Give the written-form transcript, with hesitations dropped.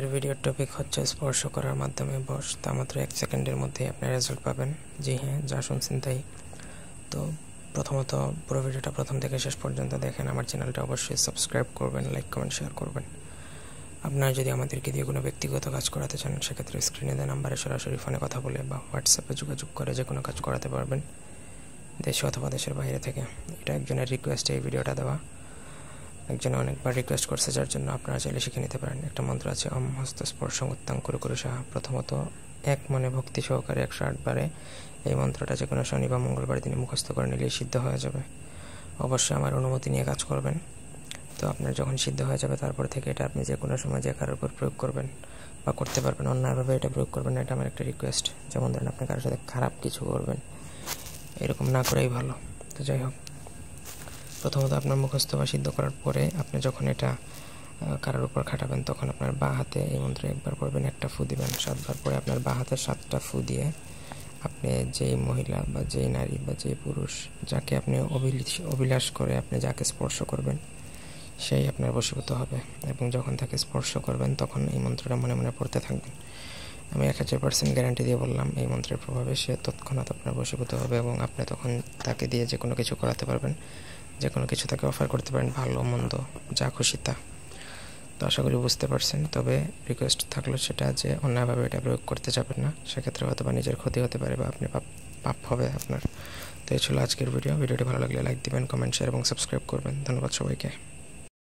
এর ভিডিওর টপিক হচ্ছে স্পর্শ করার মাধ্যমে বশ। তা মাত্র 1 সেকেন্ডের মধ্যেই আপনি রেজাল্ট পাবেন। জি হ্যাঁ, যা শুনছেন তাই। তো প্রথমত পুরো ভিডিওটা প্রথম থেকে শেষ পর্যন্ত দেখেন। আমার চ্যানেলটা অবশ্যই সাবস্ক্রাইব করবেন, লাইক কমেন্ট শেয়ার করবেন। আপনারা যদি আমাদেরকে দিয়ে কোনো ব্যক্তিগত কাজ করাতে চান, সেক্ষেত্রে স্ক্রিনে দেওয়া নাম্বারে সরাসরি ফোনে কথা বলে বা হোয়াটসঅ্যাপে যোগাযোগ করে যে কোনো কাজ করাতে পারবেন, দেশে অথবা দেশের বাইরে থেকে। এটা একজনের রিকোয়েস্টে এই ভিডিওটা দেওয়া। একজনে অনেকবার রিকোয়েস্ট করছে, যার জন্য আপনারা চাইলে শিখে নিতে পারেন। একটা মন্ত্র আছে, অম হস্ত স্পর্শ উত্তাং কুরু কুরু সাহা। প্রথমত এক মনে ভক্তি সহকারে 108 বারে এই মন্ত্রটা যে কোনো শনি বা মঙ্গলবার দিনে মুখস্থ করে নিলেই সিদ্ধ হয়ে যাবে। অবশ্যই আমার অনুমতি নিয়ে কাজ করবেন। তো আপনার যখন সিদ্ধ হয়ে যাবে, তারপর থেকে এটা আপনি যে কোনো সময় যে কারোর উপর প্রয়োগ করবেন বা করতে পারবেন। অন্যায়ভাবে এটা প্রয়োগ করবেন না, এটা আমার একটা রিকোয়েস্ট। যেমন ধরেন আপনি কারোর সাথে খারাপ কিছু করবেন, এরকম না করেই ভালো। তো যাই হোক, প্রথমত আপনার মুখস্থ বা সিদ্ধ করার পরে আপনি যখন এটা কারোর উপর খাটাবেন, তখন আপনার বাঁ হাতে এই মন্ত্র একবার পড়বেন, একটা ফু দিবেন। 7 বার পরে আপনার বাঁ হাতে 7টা ফু দিয়ে আপনি যেই মহিলা বা যেই নারী বা যেই পুরুষ যাকে আপনি অভিলাষ করে আপনি যাকে স্পর্শ করবেন, সেই আপনার বশীভূত হবে। এবং যখন তাকে স্পর্শ করবেন, তখন এই মন্ত্রটা মনে মনে পড়তে থাকবেন। আমি 1000% গ্যারান্টি দিয়ে বললাম, এই মন্ত্রের প্রভাবে সে তৎক্ষণাৎ আপনার বশীভূত হবে এবং আপনি তখন তাকে দিয়ে যে কোনো কিছু করাতে পারবেন, যে কোনো কিছু তাকে অফার করতে পারেন, ভালো মন্দ যা খুশি তা। তো আশা করি বুঝতে পারছেন। তবে রিকোয়েস্ট থাকলো সেটা যে অন্যায়ভাবে এটা প্রয়োগ করতে যাবেন না, সেক্ষেত্রে হয়তো বা নিজের ক্ষতি হতে পারে বা আপনি পাপ হবে আপনার। তো এই ছিল আজকের ভিডিওটি ভালো লাগলে লাইক দিবেন, কমেন্ট শেয়ার এবং সাবস্ক্রাইব করবেন। ধন্যবাদ সবাইকে।